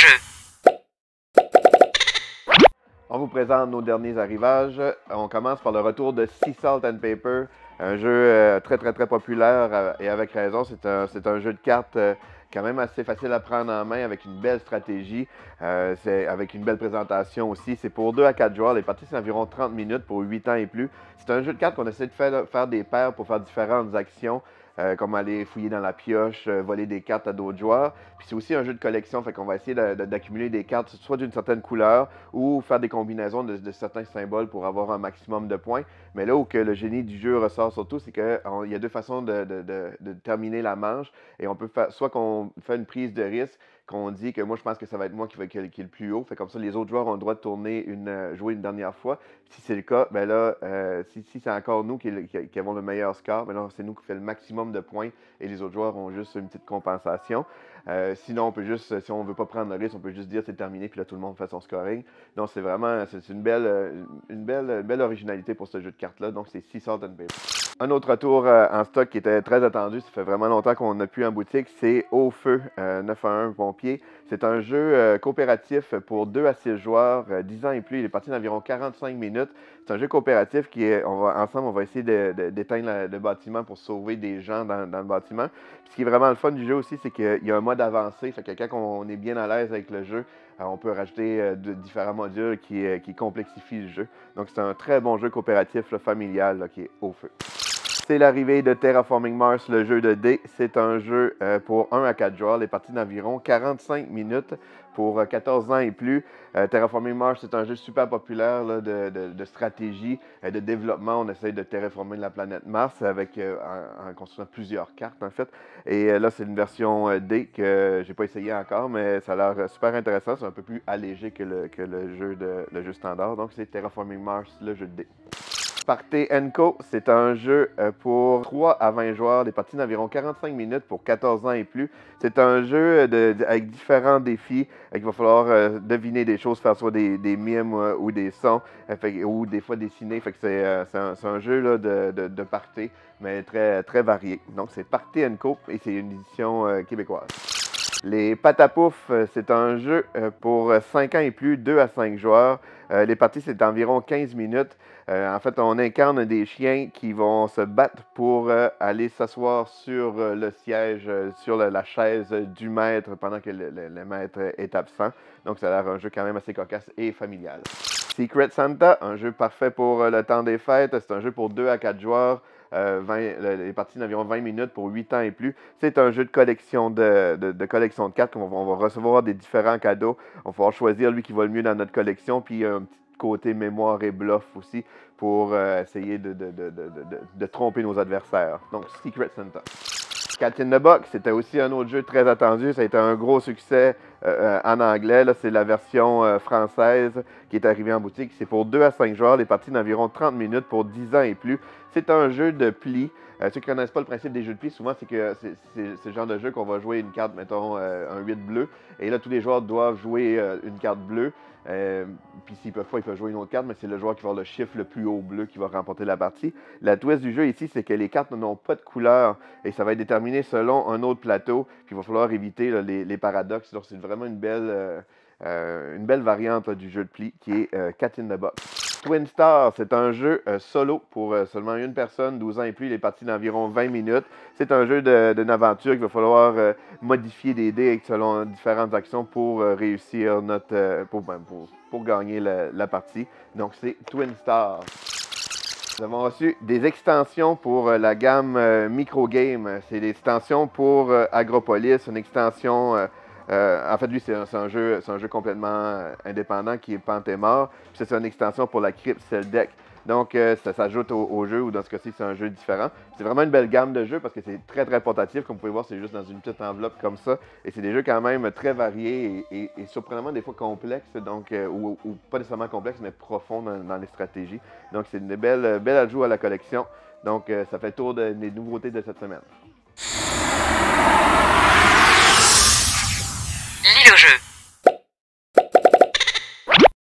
jeu. On vous présente nos derniers arrivages. On commence par le retour de Sea Salt and Paper, un jeu très populaire et avec raison. C'est un jeu de cartes quand même assez facile à prendre en main avec une belle stratégie, avec une belle présentation aussi. C'est pour 2 à 4 joueurs. Les parties, c'est environ 30 minutes pour 8 ans et plus. C'est un jeu de cartes qu'on essaie de faire des paires pour faire différentes actions. Comme aller fouiller dans la pioche, voler des cartes à d'autres joueurs. Puis c'est aussi un jeu de collection, fait qu'on va essayer d'accumuler des cartes soit d'une certaine couleur ou faire des combinaisons de certains symboles pour avoir un maximum de points. Mais là où que le génie du jeu ressort surtout, c'est qu'il y a deux façons de terminer la manche. Et on peut faire soit qu'on fait une prise de risque, qu'on dit que moi je pense que ça va être moi qui est le plus haut. Fait comme ça, les autres joueurs ont le droit de jouer une dernière fois. Si c'est le cas, ben là, si c'est encore nous qui avons le meilleur score, ben là, c'est nous qui fait le maximum de points et les autres joueurs ont juste une petite compensation. Sinon, on peut juste, si on ne veut pas prendre le risque, on peut juste dire c'est terminé, puis là tout le monde fait son scoring. Donc c'est vraiment, c'est une belle originalité pour ce jeu de cartes-là. Donc c'est Sea Salt and Paper. Un autre retour en stock qui était très attendu, ça fait vraiment longtemps qu'on n'a plus en boutique, c'est Au Feu 9 à 1 Pompier. C'est un jeu coopératif pour 2 à 6 joueurs, 10 ans et plus. Il est parti d'environ 45 minutes. C'est un jeu coopératif ensemble, on va essayer d'éteindre le bâtiment pour sauver des gens dans le bâtiment. Puis ce qui est vraiment le fun du jeu aussi, c'est qu'il y a un mode avancé. Fait que quand on est bien à l'aise avec le jeu, on peut rajouter différents modules qui complexifient le jeu. Donc c'est un très bon jeu coopératif là, familial là, qui est Au Feu. C'est l'arrivée de Terraforming Mars, le jeu de dés. C'est un jeu pour 1 à 4 joueurs, les parties d'environ 45 minutes pour 14 ans et plus. Terraforming Mars, c'est un jeu super populaire là, de stratégie, de développement. On essaye de terraformer la planète Mars en construisant plusieurs cartes en fait. Et là, c'est une version dés que j'ai pas essayé encore, mais ça a l'air super intéressant. C'est un peu plus allégé que le jeu standard. Donc, c'est Terraforming Mars, le jeu de dés. Party & Co, c'est un jeu pour 3 à 20 joueurs, des parties d'environ 45 minutes pour 14 ans et plus. C'est un jeu avec différents défis. Il va falloir deviner des choses, faire soit des mimes ou des sons, ou des fois dessiner. Fait que c'est un jeu là, de party, mais très varié. Donc c'est Party & Co et c'est une édition québécoise. Les Patapouf, c'est un jeu pour 5 ans et plus, 2 à 5 joueurs. Les parties, c'est environ 15 minutes. En fait, on incarne des chiens qui vont se battre pour aller s'asseoir sur le siège, sur la chaise du maître pendant que le maître est absent. Donc, ça a l'air un jeu quand même assez cocasse et familial. Secret Santa, un jeu parfait pour le temps des fêtes. C'est un jeu pour 2 à 4 joueurs. Les parties d'environ 20 minutes pour 8 ans et plus. C'est un jeu de collection de cartes. On va recevoir des différents cadeaux. On va pouvoir choisir lui qui va le mieux dans notre collection. Puis il y a un petit côté mémoire et bluff aussi pour essayer de tromper nos adversaires. Donc, Secret Santa. Cat in the Box, c'était aussi un autre jeu très attendu. Ça a été un gros succès en anglais. C'est la version française qui est arrivée en boutique. C'est pour 2 à 5 joueurs, les parties d'environ 30 minutes pour 10 ans et plus. C'est un jeu de pli. Ceux qui ne connaissent pas le principe des jeux de pli, souvent, c'est que c'est le genre de jeu qu'on va jouer une carte, mettons, un 8 bleu. Et là, tous les joueurs doivent jouer une carte bleue. Puis s'ils peuvent pas, ils peuvent jouer une autre carte, mais c'est le joueur qui va avoir le chiffre le plus haut bleu qui va remporter la partie. La twist du jeu ici, c'est que les cartes n'ont pas de couleur et ça va être déterminé selon un autre plateau. Puis il va falloir éviter là, les paradoxes. Donc c'est vraiment une belle variante là, du jeu de pli qui est Cat in the Box. Twin Star, c'est un jeu solo pour seulement une personne, 12 ans et plus, il est parti d'environ 20 minutes. C'est un jeu d'une aventure qu'il va falloir modifier des dés selon différentes actions pour réussir pour gagner la partie. Donc c'est Twin Star. Nous avons reçu des extensions pour la gamme Microgame. C'est des extensions pour Agropolis, une extension. En fait, lui, c'est un jeu complètement indépendant qui est Pantémor. Puis c'est une extension pour la Crypt Cell Deck. Donc, ça s'ajoute au jeu, ou dans ce cas-ci, c'est un jeu différent. C'est vraiment une belle gamme de jeux parce que c'est très portatif. Comme vous pouvez voir, c'est juste dans une petite enveloppe comme ça. Et c'est des jeux quand même très variés et surprenamment des fois complexes, donc, ou pas nécessairement complexes, mais profonds dans les stratégies. Donc, c'est une belle ajout à la collection. Donc, ça fait le tour des nouveautés de cette semaine.